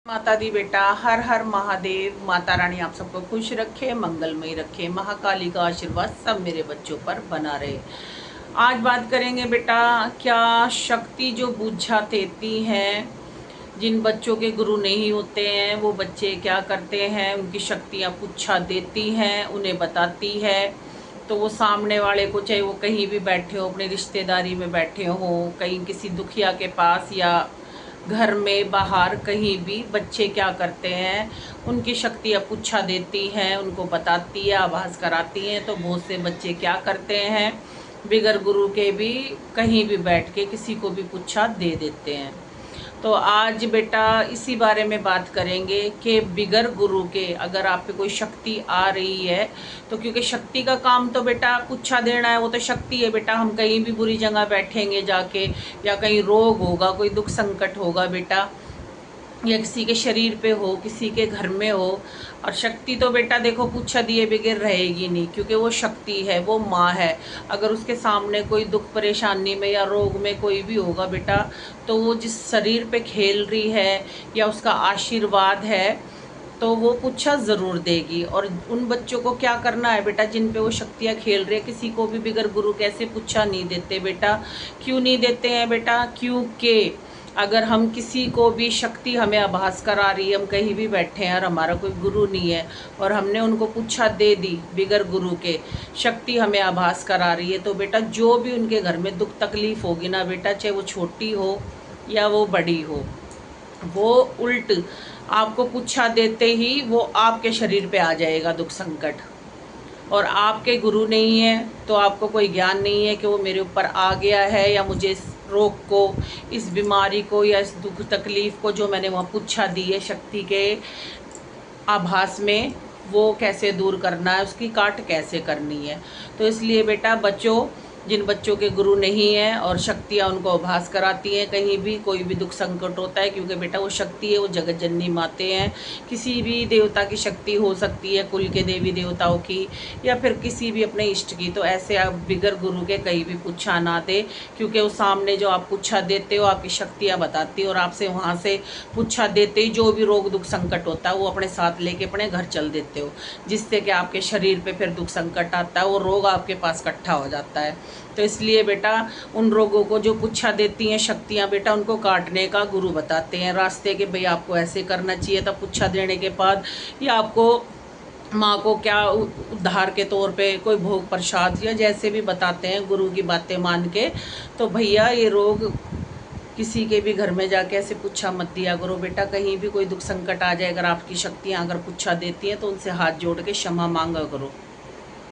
माता दी बेटा, हर हर महादेव। माता रानी आप सबको खुश रखे, मंगलमय रखे। महाकाली का आशीर्वाद सब मेरे बच्चों पर बना रहे। आज बात करेंगे बेटा, क्या शक्ति जो बुझा देती हैं, जिन बच्चों के गुरु नहीं होते हैं वो बच्चे क्या करते हैं, उनकी शक्तियाँ पुच्छा देती हैं, उन्हें बताती है। तो वो सामने वाले को, चाहे वो कहीं भी बैठे हो, अपनी रिश्तेदारी में बैठे हो, कहीं किसी दुखिया के पास या घर में बाहर कहीं भी, बच्चे क्या करते हैं, उनकी शक्तियाँ पुच्छा देती हैं, उनको बताती है, आभास कराती हैं। तो बहुत से बच्चे क्या करते हैं, बिगर गुरु के भी कहीं भी बैठ के किसी को भी पुच्छा दे देते हैं। तो आज बेटा इसी बारे में बात करेंगे कि बिगर गुरु के अगर आप पे कोई शक्ति आ रही है, तो क्योंकि शक्ति का काम तो बेटा पुच्छा देना है, वो तो शक्ति है बेटा। हम कहीं भी बुरी जगह बैठेंगे जाके, या कहीं रोग होगा, कोई दुख संकट होगा बेटा, या किसी के शरीर पे हो, किसी के घर में हो, और शक्ति तो बेटा देखो पूछा दिए बगैर रहेगी नहीं, क्योंकि वो शक्ति है, वो माँ है। अगर उसके सामने कोई दुख परेशानी में या रोग में कोई भी होगा बेटा, तो वो जिस शरीर पे खेल रही है या उसका आशीर्वाद है, तो वो पुच्छा ज़रूर देगी। और उन बच्चों को क्या करना है बेटा, जिन पे वो शक्तियाँ खेल रही है, किसी को भी बिगर गुरु कैसे पुच्छा नहीं देते बेटा। क्यों नहीं देते हैं बेटा? क्योंकि अगर हम किसी को भी शक्ति हमें आभास करा रही है, हम कहीं भी बैठे हैं और हमारा कोई गुरु नहीं है, और हमने उनको पुच्छा दे दी बिगर गुरु के, शक्ति हमें आभास करा रही है, तो बेटा जो भी उनके घर में दुख तकलीफ होगी ना बेटा, चाहे वो छोटी हो या वो बड़ी हो, वो उल्ट आपको पुच्छा देते ही वो आपके शरीर पे आ जाएगा दुख संकट। और आपके गुरु नहीं है तो आपको कोई ज्ञान नहीं है कि वो मेरे ऊपर आ गया है, या मुझे इस रोग को, इस बीमारी को, या इस दुख तकलीफ़ को जो मैंने वहाँ पुच्छा दी है शक्ति के आभास में, वो कैसे दूर करना है, उसकी काट कैसे करनी है। तो इसलिए बेटा बच्चों, जिन बच्चों के गुरु नहीं हैं और शक्तियाँ उनको आभास कराती हैं, कहीं भी कोई भी दुख संकट होता है, क्योंकि बेटा वो शक्ति है, वो जगत जननी माते हैं। किसी भी देवता की शक्ति हो सकती है, कुल के देवी देवताओं की, या फिर किसी भी अपने इष्ट की। तो ऐसे आप बिगर गुरु के कहीं भी पुच्छा ना दे, क्योंकि वो सामने जो आप पुच्छा देते हो, आपकी शक्तियाँ बताती है, और आपसे वहाँ से पुच्छा देते ही जो भी रोग दुख संकट होता है वो अपने साथ लेके अपने घर चल देते हो, जिससे कि आपके शरीर पे फिर दुख संकट आता है, वो रोग आपके पास इकट्ठा हो जाता है। तो इसलिए बेटा उन रोगों को जो पुच्छा देती हैं शक्तियाँ बेटा, उनको काटने का गुरु बताते हैं रास्ते के, भाई आपको ऐसे करना चाहिए था पुच्छा देने के बाद, या आपको माँ को क्या उद्धार के तौर पे कोई भोग प्रसाद, या जैसे भी बताते हैं गुरु की बातें मान के। तो भैया ये रोग किसी के भी घर में जाके ऐसे पुच्छा मत दिया करो बेटा। कहीं भी कोई दुख संकट आ जाए, अगर आपकी शक्तियाँ अगर पुच्छा देती हैं तो उनसे हाथ जोड़ के क्षमा मांगा करो।